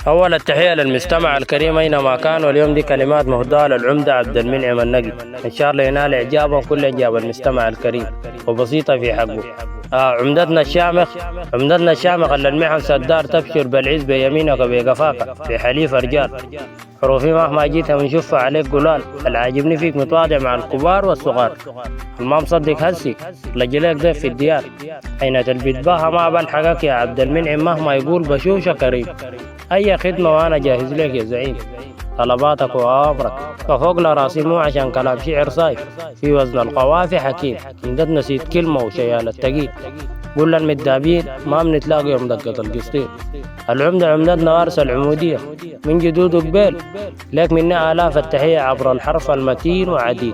أول التحية للمستمع الكريم أينما كان، واليوم دي كلمات مهداة للعمدة عبد المنعم النقي، إن شاء الله ينال إعجابا كل إعجاب المستمع الكريم وبسيطة في حقه. عمدتنا الشامخ اللي المحن سدار تبشر بالعز بيمينك بقفاك في حليف رجال. حروفي مهما جيتها بنشوفها عليك قلال، العاجبني فيك متواضع مع الكبار والصغار، الما مصدق هسي لجليك ضيف في الديار، حين تلبيت بها ما بلحقك يا عبد المنعم مهما يقول بشوشة كريم. أي خدمة وأنا جاهز لك يا زعيم، طلباتك وأمرك ففوق لراسي مو عشان كلام شعر صايف، في وزن القوافي حكيم عمدتنا نسيت كلمة وشيال التقيل، قول للمدابين ما بنتلاقى يوم دقة القسطين. العمدة عمدتنا وارث العمودية من جدود قبيل، لك منا آلاف التحية عبر الحرف المتين وعديد.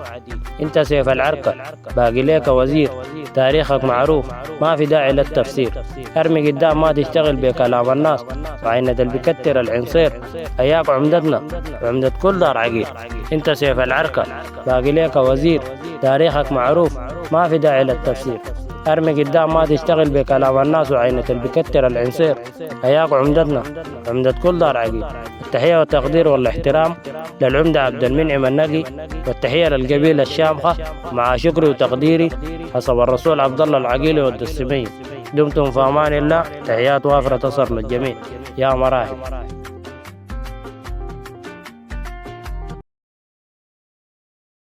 انت سيف العركة باقي ليك وزير، تاريخك معروف ما في داعي للتفسير، ارمي قدام ما تشتغل بكلام الناس، وعينة اللي بكتر العنصير. اياك عمدتنا وعمدة كل دار عقيل، انت سيف العركة باقي ليك وزير، تاريخك معروف ما في داعي للتفسير، ارمي قدام ما تشتغل بكلام الناس، وعينة اللي بكتر العنصير. اياك عمدتنا عمدة كل دار عقيل. التحية والتقدير والاحترام للعمدة عبد المنعم النقي، والتحية للقبيلة الشامخة مع شكري وتقديري حسب الرسول عبد الله العقيلي والدسمي. دمتم في امان الله، تحيات وافرة تصل للجميع يا مراحب.